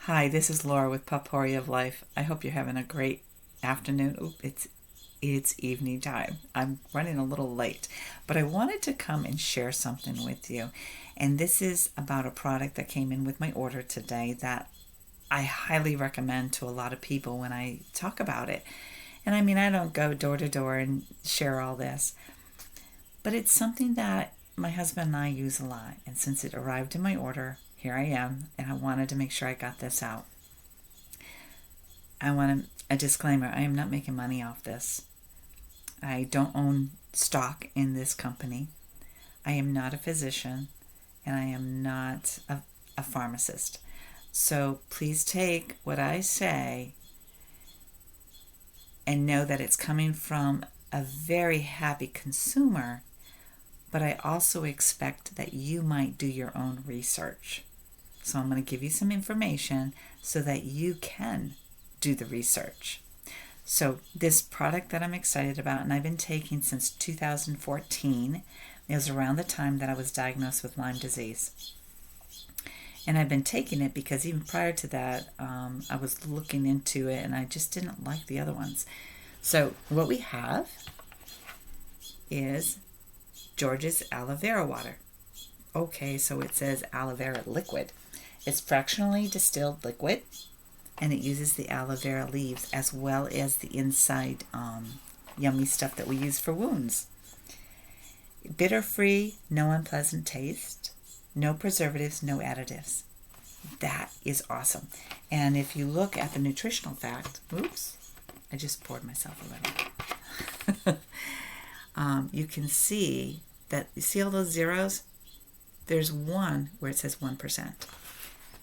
Hi, this is Laura with Potpourri of Life. I hope you're having a great afternoon. Oop, it's evening time. I'm running a little late, but I wanted to come and share something with you. And this is about a product that came in with my order today that I highly recommend to a lot of people when I talk about it. And I mean, I don't go door to door and share all this, but it's something that my husband and I use a lot. And since it arrived in my order, here I am, and I wanted to make sure I got this out. I want a disclaimer. I am not making money off this. I don't own stock in this company. I am not a physician, and I am not a pharmacist. So please take what I say and know that it's coming from a very happy consumer, but I also expect that you might do your own research. So I'm going to give you some information so that you can do the research. So this product that I'm excited about, and I've been taking since 2014, it was around the time that I was diagnosed with Lyme disease. And I've been taking it because even prior to that, I was looking into it and I just didn't like the other ones. So what we have is George's Aloe Vera water. Okay, so it says aloe vera liquid. It's fractionally distilled liquid, and it uses the aloe vera leaves as well as the inside yummy stuff that we use for wounds. Bitter-free, no unpleasant taste, no preservatives, no additives. That is awesome. And if you look at the nutritional fact, oops, I just poured myself a little. You can see that, you see all those zeros? There's one where it says 1%.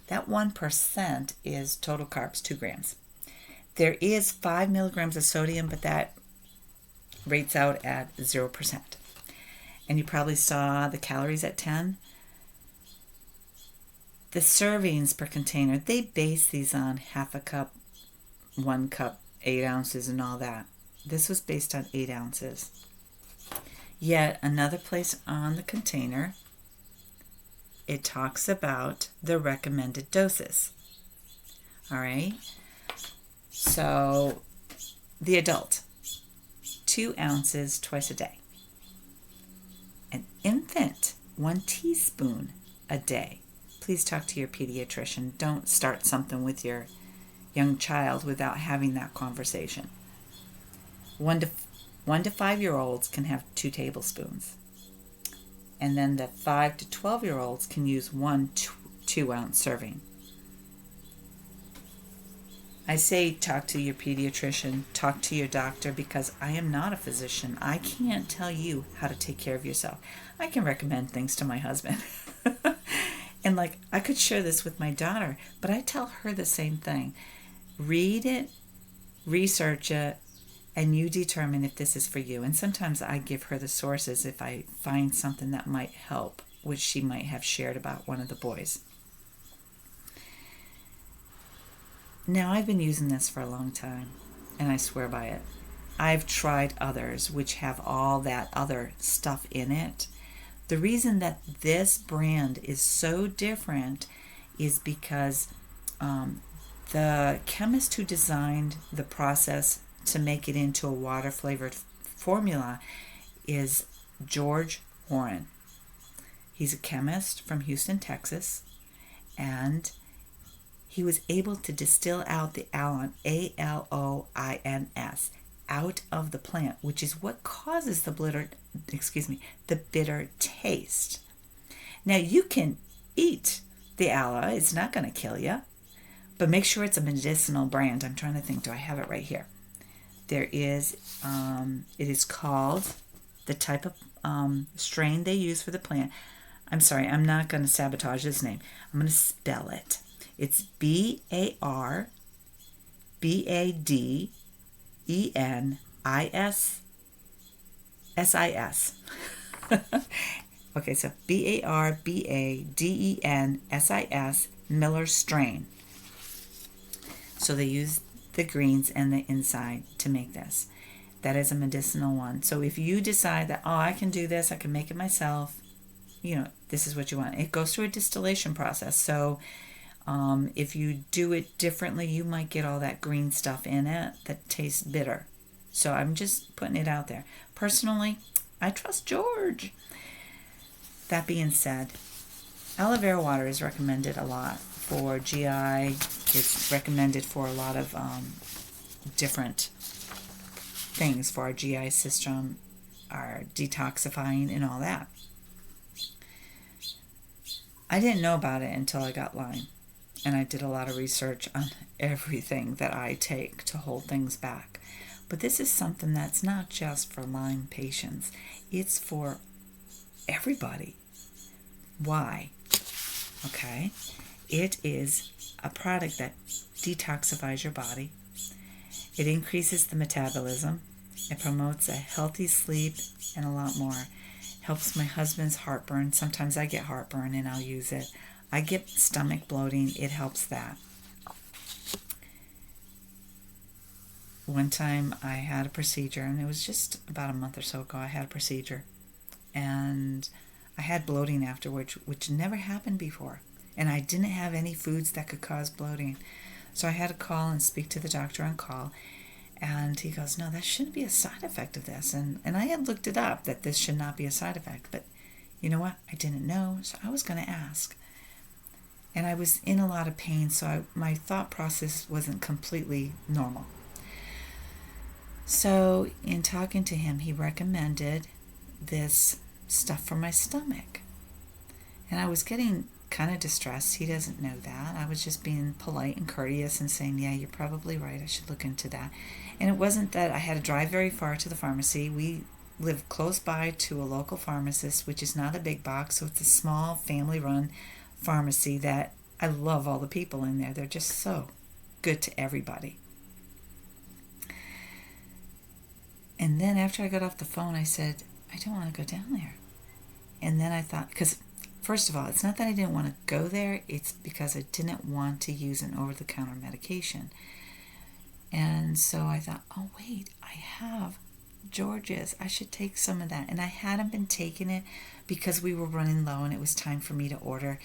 That 1% is total carbs, 2 grams. There is 5 milligrams of sodium, but that rates out at 0%. And you probably saw the calories at 10. The servings per container, they base these on half a cup, 1 cup, 8 ounces, and all that. This was based on 8 ounces. Yet another place on the container, it talks about the recommended doses. All right. So the adult, 2 ounces twice a day. An infant, 1 teaspoon a day. Please talk to your pediatrician. Don't start something with your young child without having that conversation. 1 to 5-year-olds can have 2 tablespoons. And then the 5 to 12-year-olds can use 1 2-ounce serving. I say talk to your pediatrician, talk to your doctor, because I am not a physician. I can't tell you how to take care of yourself. I can recommend things to my husband. And I could share this with my daughter, but I tell her the same thing. Read it, research it, and you determine if this is for you. And sometimes I give her the sources if I find something that might help, which she might have shared about one of the boys. Now, I've been using this for a long time, and I swear by it. I've tried others which have all that other stuff in it. The reason that this brand is so different is because the chemist who designed the process to make it into a water-flavored formula is George Warren. He's a chemist from Houston, Texas, and he was able to distill out the aloin, A-L-O-I-N-S, out of the plant, which is what causes the bitter taste. Now, you can eat the aloe. It's not going to kill you, but make sure it's a medicinal brand. I'm trying to think. Do I have it right here? There is, it is called, the type of strain they use for the plant. I'm sorry, I'm not going to sabotage this name. I'm going to spell it. It's BARBADENISSIS. Okay, so BARBADENSIS, Miller strain. So they use the greens and the inside to make this. That is a medicinal one. So if you decide that, I can do this, I can make it myself, this is what you want. It goes through a distillation process. So If you do it differently, you might get all that green stuff in it that tastes bitter. So I'm just putting it out there. Personally, I trust George. That being said, aloe vera water is recommended a lot for GI. It's recommended for a lot of different things for our GI system, our detoxifying and all that. I didn't know about it until I got Lyme. And I did a lot of research on everything that I take to hold things back. But this is something that's not just for Lyme patients. It's for everybody. Why? Okay. It is a product that detoxifies your body. It increases the metabolism. It promotes a healthy sleep and a lot more. Helps my husband's heartburn. Sometimes I get heartburn and I'll use it. I get stomach bloating. It helps that. One time I had a procedure, and it was just about a month or so ago I had a procedure. And I had bloating afterwards, which never happened before. And I didn't have any foods that could cause bloating. So I had to call and speak to the doctor on call. And he goes, no, that shouldn't be a side effect of this. And I had looked it up that this should not be a side effect. But you know what? I didn't know, so I was going to ask. And I was in a lot of pain, so my thought process wasn't completely normal. So in talking to him, he recommended this stuff for my stomach. And I was getting kind of distressed. He doesn't know that. I was just being polite and courteous and saying, yeah, you're probably right. I should look into that. And it wasn't that I had to drive very far to the pharmacy. We live close by to a local pharmacist, which is not a big box, so it's a small family-run pharmacy that I love all the people in there. They're just so good to everybody. And then after I got off the phone, I said, I don't want to go down there. And then I thought, because first of all, it's not that I didn't want to go there, it's because I didn't want to use an over-the-counter medication. And so I thought, oh wait, I have George's. I should take some of that. And I hadn't been taking it because we were running low and it was time for me to order.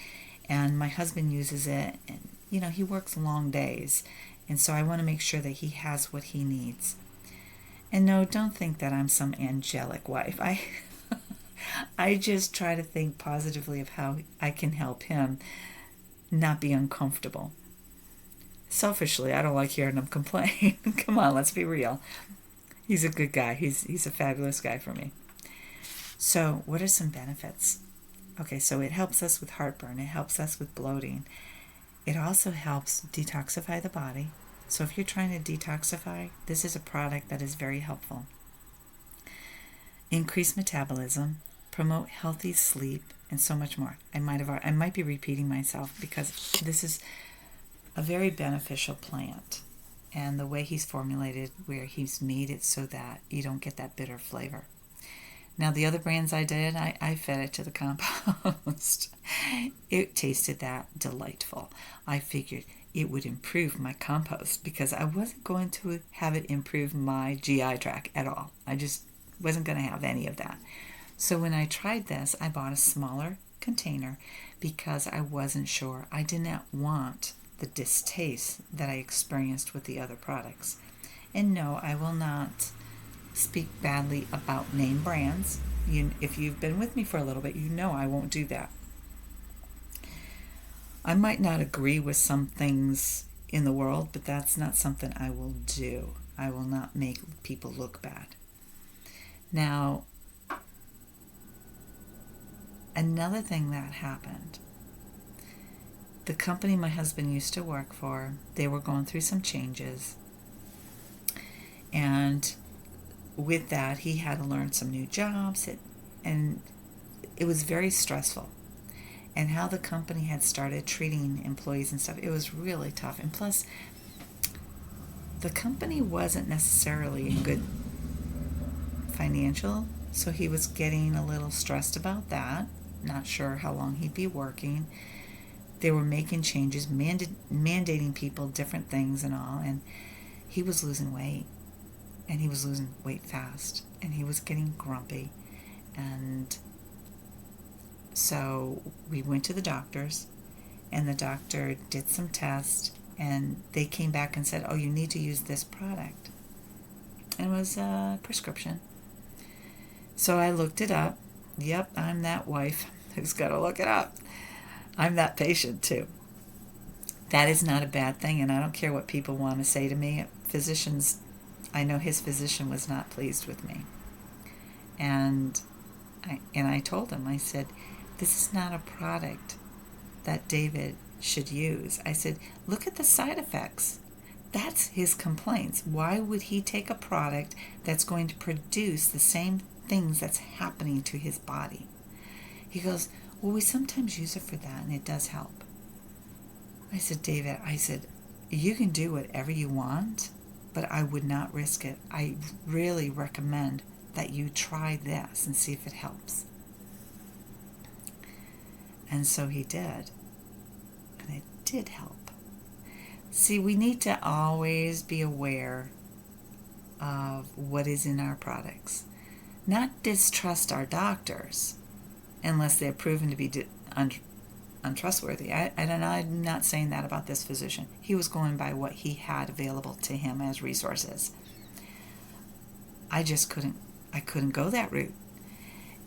And my husband uses it, and you know, he works long days, and so I want to make sure that he has what he needs. And no, don't think that I'm some angelic wife. I just try to think positively of how I can help him not be uncomfortable. Selfishly, I don't like hearing him complain. Come on, let's be real. He's a good guy. He's a fabulous guy for me. So, what are some benefits? Okay, so it helps us with heartburn. It helps us with bloating. It also helps detoxify the body. So if you're trying to detoxify, this is a product that is very helpful. Increase metabolism, promote healthy sleep, and so much more. I might be repeating myself because this is a very beneficial plant. And the way he's formulated, where he's made it so that you don't get that bitter flavor. Now, the other brands I did, I fed it to the compost. It tasted that delightful. I figured it would improve my compost because I wasn't going to have it improve my GI tract at all. I just wasn't going to have any of that. So when I tried this, I bought a smaller container because I wasn't sure. I did not want the distaste that I experienced with the other products. And no, I will not speak badly about name brands. If you've been with me for a little bit, you know I won't do that. I might not agree with some things in the world, but that's not something I will do. I will not make people look bad. Now, another thing that happened, the company my husband used to work for, they were going through some changes, and with that, he had to learn some new jobs, and it was very stressful. And how the company had started treating employees and stuff, it was really tough. And plus, the company wasn't necessarily in good financial, so he was getting a little stressed about that. Not sure how long he'd be working. They were making changes, mandating people different things and all, and he was losing weight. And he was losing weight fast, and he was getting grumpy. And so we went to the doctors, and the doctor did some tests, and they came back and said, oh, you need to use this product. And it was a prescription. So I looked it up. Yep, I'm that wife who's got to look it up. I'm that patient too. That is not a bad thing, and I don't care what people want to say to me. Physicians, I know his physician was not pleased with me. And I told him, I said, this is not a product that David should use. I said, look at the side effects. That's his complaints. Why would he take a product that's going to produce the same things that's happening to his body? He goes, well, we sometimes use it for that, and it does help. I said, David, you can do whatever you want, but I would not risk it. I really recommend that you try this and see if it helps. And so he did. And it did help. See, we need to always be aware of what is in our products. Not distrust our doctors unless they're proven to be untrustworthy. I'm not saying that about this physician. He was going by what he had available to him as resources. I couldn't go that route.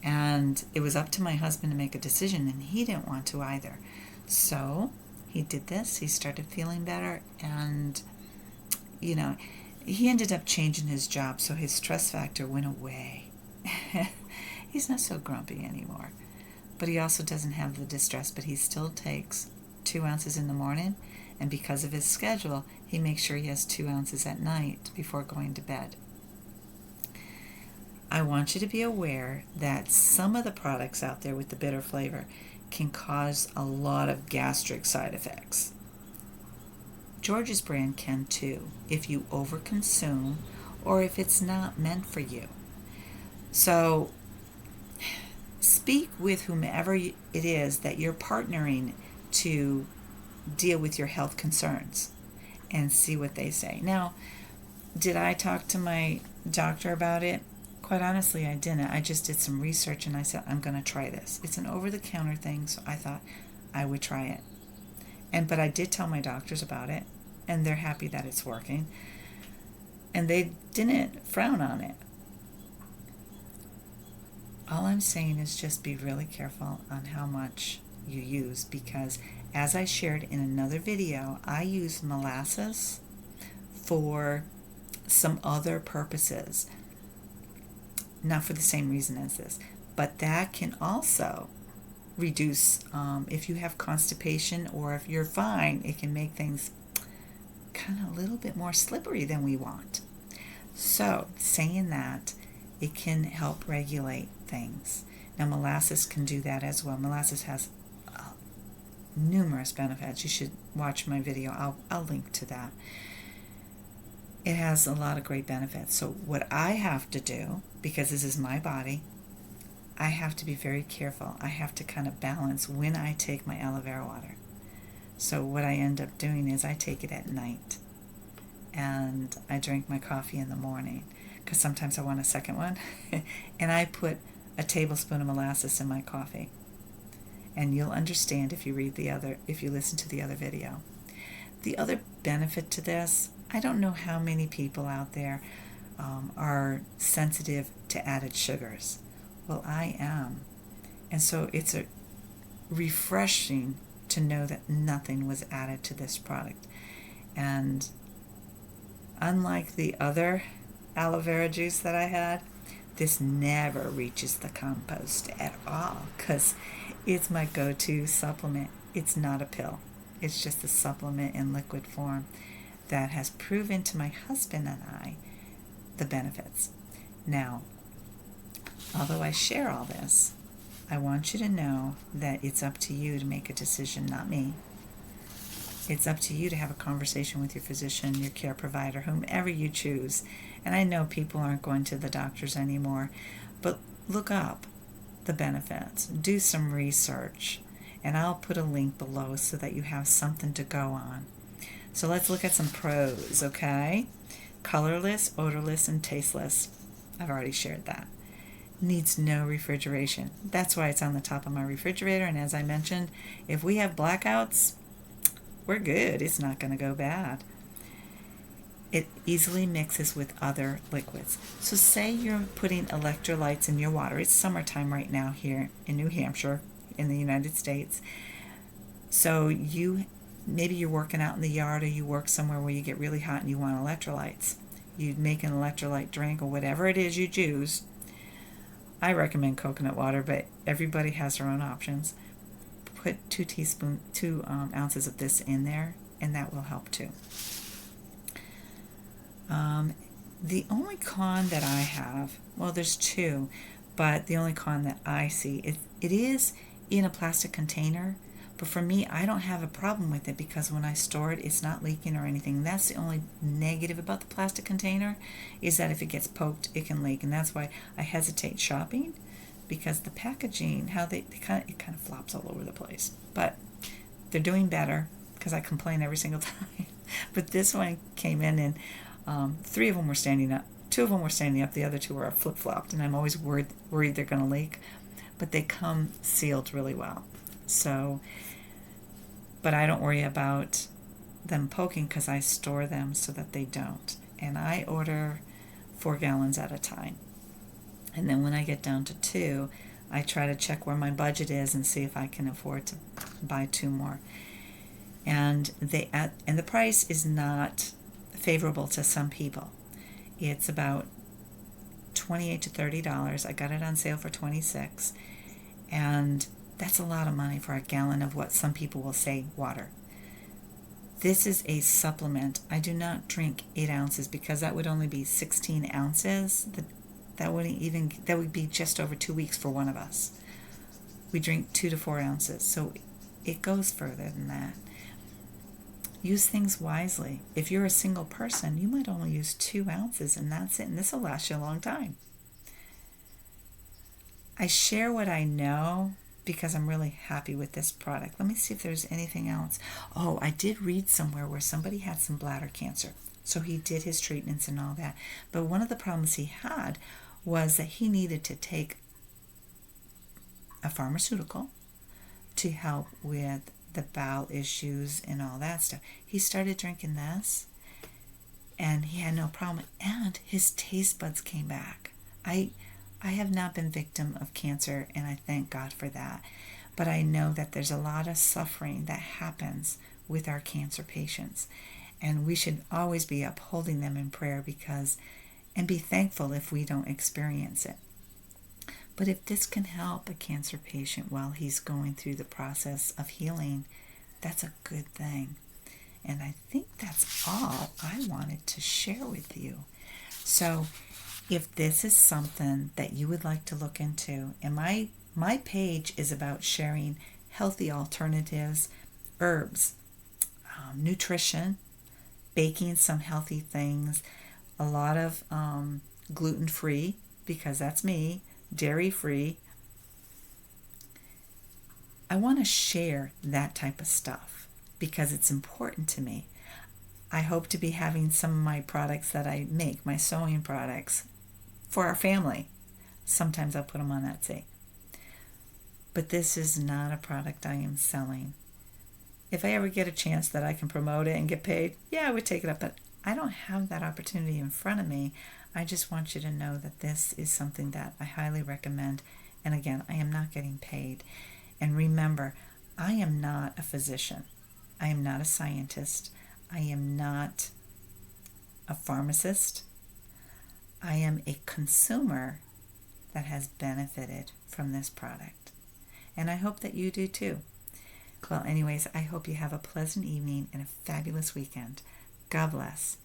And it was up to my husband to make a decision, and he didn't want to either. So he did this. He started feeling better, and, he ended up changing his job, so his stress factor went away. He's not so grumpy anymore. But he also doesn't have the distress, but he still takes 2 ounces in the morning, and because of his schedule, he makes sure he has 2 ounces at night before going to bed. I want you to be aware that some of the products out there with the bitter flavor can cause a lot of gastric side effects. George's brand can too, if you overconsume or if it's not meant for you. So speak with whomever it is that you're partnering to deal with your health concerns and see what they say. Now, did I talk to my doctor about it? Quite honestly, I didn't. I just did some research and I said, I'm going to try this. It's an over-the-counter thing, so I thought I would try it. But I did tell my doctors about it, and they're happy that it's working. And they didn't frown on it. All I'm saying is just be really careful on how much you use, because as I shared in another video, I use molasses for some other purposes. Not for the same reason as this, but that can also reduce, if you have constipation or if you're fine, it can make things kind of a little bit more slippery than we want. So, saying that, it can help regulate things. Now, molasses can do that as well. Molasses has numerous benefits. You should watch my video. I'll link to that. It has a lot of great benefits. So what I have to do, because this is my body, I have to be very careful. I have to kind of balance when I take my aloe vera water. So what I end up doing is I take it at night, and I drink my coffee in the morning, because sometimes I want a second one, and I put a tablespoon of molasses in my coffee. And you'll understand if you listen to the other video. The other benefit to this, I don't know how many people out there are sensitive to added sugars. Well, I am. And so it's refreshing to know that nothing was added to this product. And unlike the other aloe vera juice that I had, this never reaches the compost at all, because it's my go-to supplement. It's not a pill. It's just a supplement in liquid form that has proven to my husband and I the benefits. Now, although I share all this, I want you to know that it's up to you to make a decision, not me. It's up to you to have a conversation with your physician, your care provider, whomever you choose. And I know people aren't going to the doctors anymore, but look up the benefits. Do some research, and I'll put a link below so that you have something to go on. So let's look at some pros, okay? Colorless, odorless, and tasteless. I've already shared that. needs no refrigeration. That's why it's on the top of my refrigerator. And as I mentioned, if we have blackouts, we're good. It's not going to go bad. It easily mixes with other liquids. So say you're putting electrolytes in your water. It's summertime right now here in New Hampshire, in the United States. So maybe you're working out in the yard, or you work somewhere where you get really hot and you want electrolytes. You make an electrolyte drink or whatever it is you choose. I recommend coconut water, but everybody has their own options. Put 2 ounces of this in there, and that will help too. The only con that I have, well, there's 2, but the only con that I see, it is in a plastic container, but for me, I don't have a problem with it because when I store it, it's not leaking or anything. That's the only negative about the plastic container, is that if it gets poked, it can leak, and that's why I hesitate shopping, because the packaging, how it kind of flops all over the place. But they're doing better, because I complain every single time. But this one came in, and 3 of them were standing up. 2 of them were standing up. The other 2 were flip-flopped, and I'm always worried they're going to leak. But they come sealed really well. So, but I don't worry about them poking because I store them so that they don't. And I order 4 gallons at a time. And then when I get down to 2, I try to check where my budget is and see if I can afford to buy 2 more. And the price is not favorable to some people. It's about $28 to $30. I got it on sale for $26, and that's a lot of money for a gallon of what some people will say water. This is a supplement. I do not drink 8 ounces because that would only be 16 ounces. That would be just over 2 weeks for one of us. We drink 2 to 4 ounces, so it goes further than that. Use things wisely. If you're a single person, you might only use 2 ounces, and that's it, and this will last you a long time. I share what I know because I'm really happy with this product. Let me see if there's anything else. Oh, I did read somewhere where somebody had some bladder cancer, so he did his treatments and all that. But one of the problems he had was that he needed to take a pharmaceutical to help with the bowel issues and all that stuff. He started drinking this, and he had no problem, and his taste buds came back. I have not been victim of cancer, and I thank God for that. But I know that there's a lot of suffering that happens with our cancer patients, and we should always be upholding them in prayer and be thankful if we don't experience it. But if this can help a cancer patient while he's going through the process of healing, that's a good thing. And I think that's all I wanted to share with you. So if this is something that you would like to look into, and my page is about sharing healthy alternatives, herbs, nutrition, baking some healthy things, a lot of gluten-free, because that's me, dairy-free. I want to share that type of stuff because it's important to me. I hope to be having some of my products that I make, my sewing products, for our family. Sometimes I'll put them on Etsy. But this is not a product I am selling. If I ever get a chance that I can promote it and get paid, yeah, I would take it up, but I don't have that opportunity in front of me. I just want you to know that this is something that I highly recommend. And again, I am not getting paid. And remember, I am not a physician. I am not a scientist. I am not a pharmacist. I am a consumer that has benefited from this product. And I hope that you do too. Well, anyways, I hope you have a pleasant evening and a fabulous weekend. God bless.